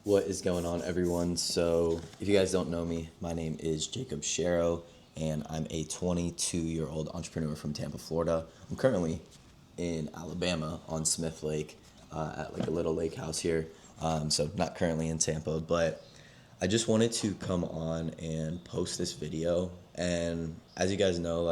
What is going on, everyone? So, if you guys don't know me, my name is Jacob Sharrow, and I'm a 22-year-old entrepreneur from Tampa, Florida. I'm currently in Alabama on Smith Lake at like a little lake house here. So, not currently in Tampa, but I just wanted to come on and post this video. And as you guys know,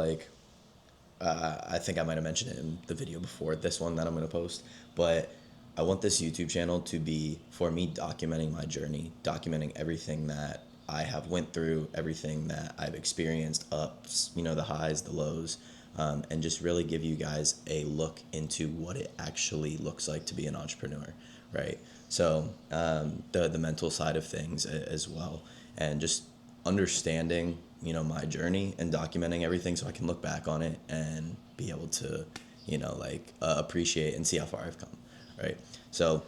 I think I might have mentioned it in the video before this one that I'm going to post, but I want this YouTube channel to be for me documenting my journey, documenting everything that I have went through, everything that I've experienced, ups, the highs, the lows, and just really give you guys a look into what it actually looks like to be an entrepreneur, right? So the mental side of things as well, and just understanding my journey and documenting everything so I can look back on it and be able to appreciate and see how far I've come, right? So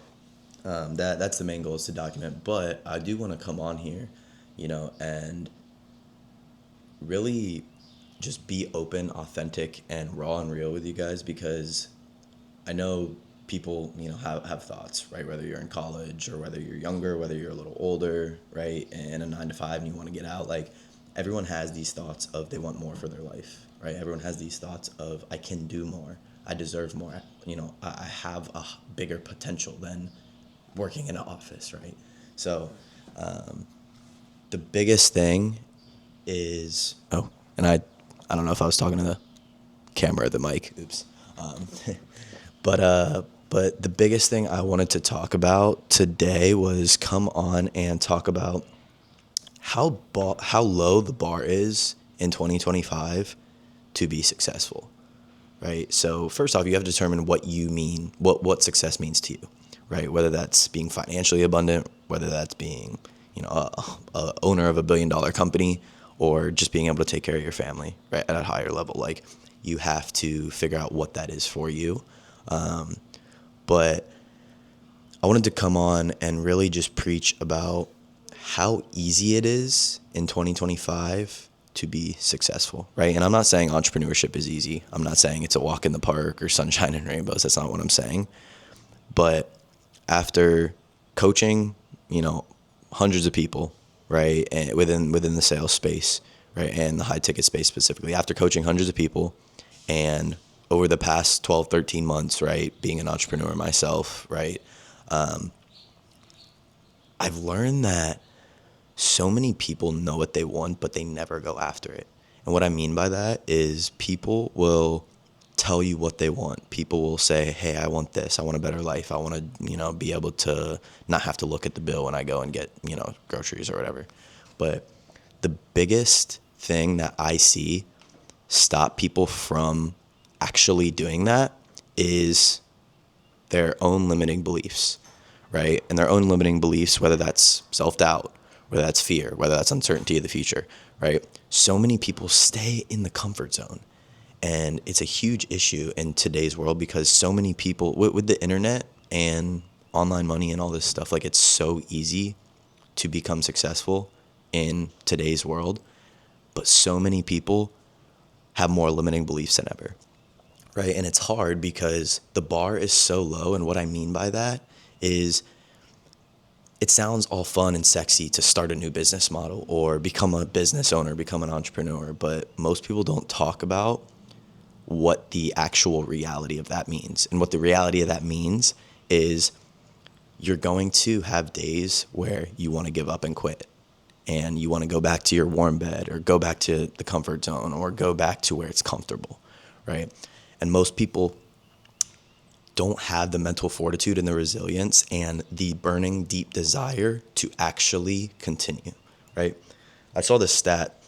that's the main goal, is to document, but I do want to come on here and really just be open, authentic, and raw and real with you guys, because I know people, have thoughts, right? Whether you're in college or whether you're younger, whether you're a little older, right? And a 9 to 5 and you want to get out, everyone has these thoughts of they want more for their life, right? Everyone has these thoughts of I can do more, I deserve more, I have a bigger potential than working in an office, right? So the biggest thing is, and I don't know if I was talking to the camera or the mic, oops. But the biggest thing I wanted to talk about today was come on and talk about how low the bar is in 2025 to be successful, right? So first off, you have to determine what you mean, what success means to you, right? Whether that's being financially abundant, whether that's being, a owner of $1 billion company, or just being able to take care of your family, right, at a higher level. Like, you have to figure out what that is for you. But I wanted to come on and really just preach about how easy it is in 2025 to be successful, right? And I'm not saying entrepreneurship is easy. I'm not saying it's a walk in the park or sunshine and rainbows. That's not what I'm saying. But after coaching, hundreds of people, right, and within the sales space, right, and the high ticket space specifically, after coaching hundreds of people, and over the past 12, 13 months, right, being an entrepreneur myself, right, I've learned that so many people know what they want, but they never go after it. And what I mean by that is people will tell you what they want. People will say, hey, I want this. I want a better life. I want to, be able to not have to look at the bill when I go and get, groceries or whatever. But the biggest thing that I see stop people from actually doing that is their own limiting beliefs, right? And their own limiting beliefs, whether that's self-doubt, whether that's fear, whether that's uncertainty of the future, right? So many people stay in the comfort zone. And it's a huge issue in today's world because so many people, with the internet and online money and all this stuff, it's so easy to become successful in today's world. But so many people have more limiting beliefs than ever, right? And it's hard because the bar is so low. And what I mean by that is, it sounds all fun and sexy to start a new business model or become a business owner, become an entrepreneur, but most people don't talk about what the actual reality of that means. And what the reality of that means is you're going to have days where you want to give up and quit, and you want to go back to your warm bed or go back to the comfort zone or go back to where it's comfortable, right? And most people don't have the mental fortitude and the resilience and the burning deep desire to actually continue, right? I saw this stat,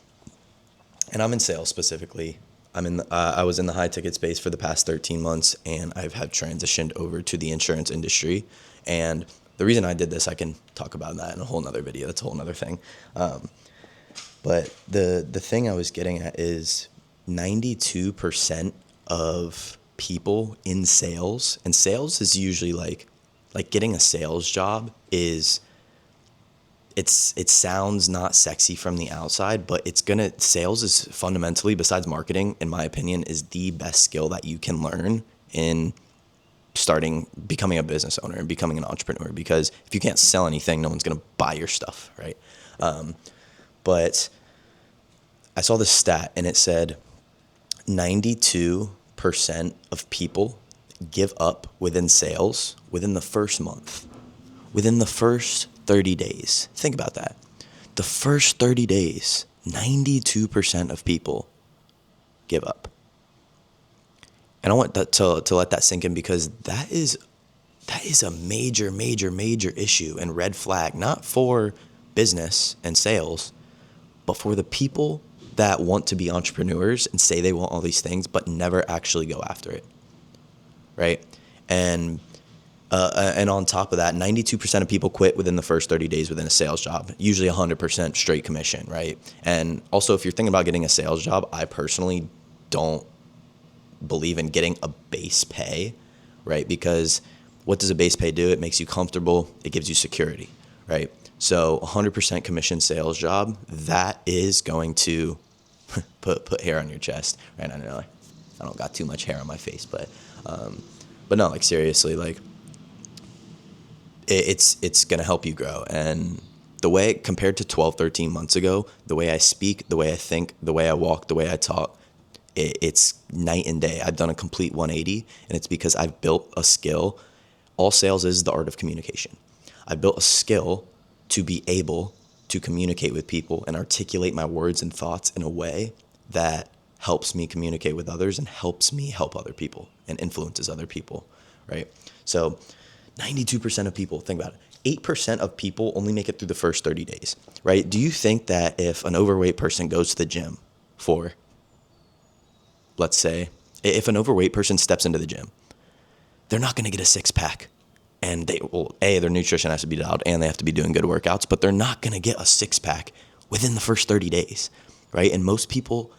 and I'm in sales specifically. I was in the high ticket space for the past 13 months, and I've had transitioned over to the insurance industry. And the reason I did this, I can talk about that in a whole nother video. That's a whole nother thing. But the thing I was getting at is 92% of people in sales, and sales is usually like getting a sales job is, it sounds not sexy from the outside, but sales is fundamentally, besides marketing, in my opinion, is the best skill that you can learn in becoming a business owner and becoming an entrepreneur, because if you can't sell anything, no one's going to buy your stuff, right? But I saw this stat and it said 92% of people give up within sales within the first month, within the first 30 days. Think about that. The first 30 days, 92% of people give up. And I want that to let that sink in, because that is a major, major, major issue and red flag, not for business and sales, but for the people that want to be entrepreneurs and say they want all these things, but never actually go after it, right? And on top of that, 92% of people quit within the first 30 days within a sales job, usually 100% straight commission, right? And also, if you're thinking about getting a sales job, I personally don't believe in getting a base pay, right? Because what does a base pay do? It makes you comfortable. It gives you security, right? So 100% commission sales job, that is going to put hair on your chest, right? I know I don't got too much hair on my face, but no, like seriously, like it's going to help you grow. And the way, compared to 12, 13 months ago, the way I speak, the way I think, the way I walk, the way I talk, it's night and day. I've done a complete 180, and it's because I've built a skill. All sales is the art of communication. I built a skill to be able to communicate with people and articulate my words and thoughts in a way that helps me communicate with others and helps me help other people and influences other people, right? So 92% of people, think about it, 8% of people only make it through the first 30 days, right? Do you think that if an overweight person goes to the gym for, let's say, if an overweight person steps into the gym, they're not going to get a six pack, and their nutrition has to be dialed and they have to be doing good workouts, but they're not going to get a six pack within the first 30 days, right? And most people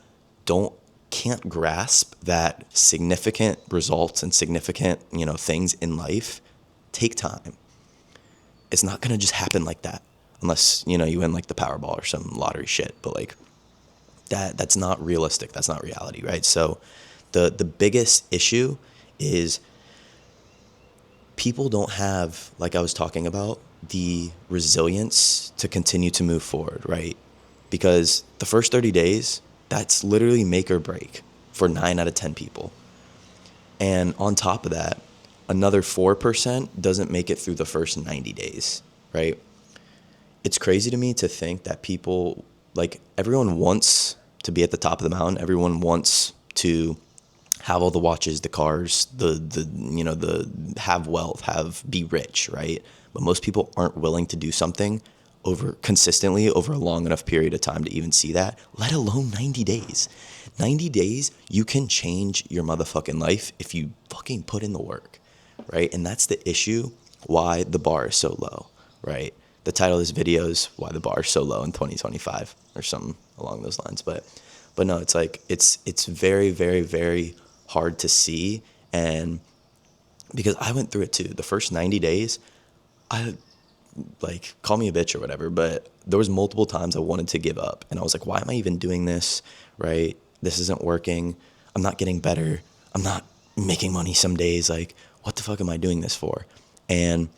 can't grasp that significant results and significant, things in life take time. It's not going to just happen like that unless, you win like the Powerball or some lottery shit, but like that's not realistic. That's not reality, right? So the biggest issue is people don't have, like I was talking about, the resilience to continue to move forward, right? Because the first 30 days, that's literally make or break for 9 out of 10 people. And on top of that, another 4% doesn't make it through the first 90 days, right? It's crazy to me to think that people, like, everyone wants to be at the top of the mountain. Everyone wants to have all the watches, the cars, the have wealth, be rich, right? But most people aren't willing to do something consistently over a long enough period of time to even see that, let alone 90 days. 90 days, you can change your motherfucking life if you fucking put in the work, right? And that's the issue, why the bar is so low, right? The title of this video is why the bar is so low in 2025 or something along those lines. But no, it's like, it's very, very, very hard to see. And because I went through it too, the first 90 days, call me a bitch or whatever, but there was multiple times I wanted to give up. And I was like, why am I even doing this, right? This isn't working. I'm not getting better. I'm not making money some days. Like, what the fuck am I doing this for? And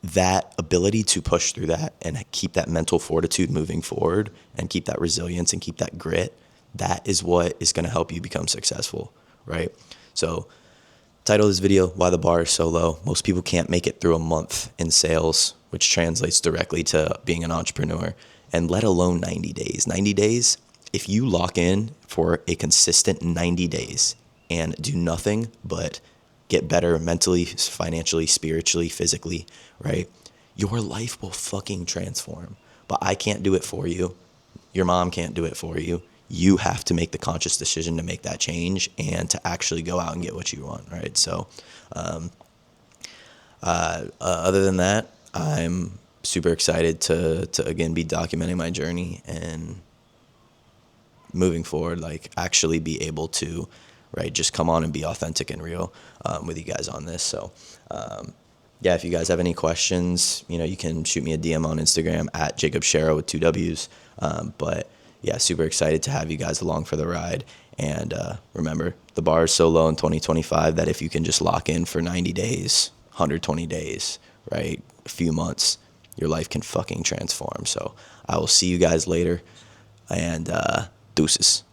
that ability to push through that and keep that mental fortitude moving forward and keep that resilience and keep that grit, that is what is going to help you become successful, right? So title of this video, why the bar is so low. Most people can't make it through a month in sales, which translates directly to being an entrepreneur, and let alone 90 days. 90 days, if you lock in for a consistent 90 days and do nothing but get better mentally, financially, spiritually, physically, right? Your life will fucking transform. But I can't do it for you. Your mom can't do it for you. You have to make the conscious decision to make that change and to actually go out and get what you want, right? So other than that, I'm super excited to again be documenting my journey and moving forward, like actually be able to, right, just come on and be authentic and real with you guys on this. So yeah, if you guys have any questions, you can shoot me a DM on Instagram at Jacob Shero with 2 W's. But yeah, super excited to have you guys along for the ride. And remember, the bar is so low in 2025 that if you can just lock in for 90 days, 120 days, right, a few months, your life can fucking transform. So I will see you guys later, and deuces.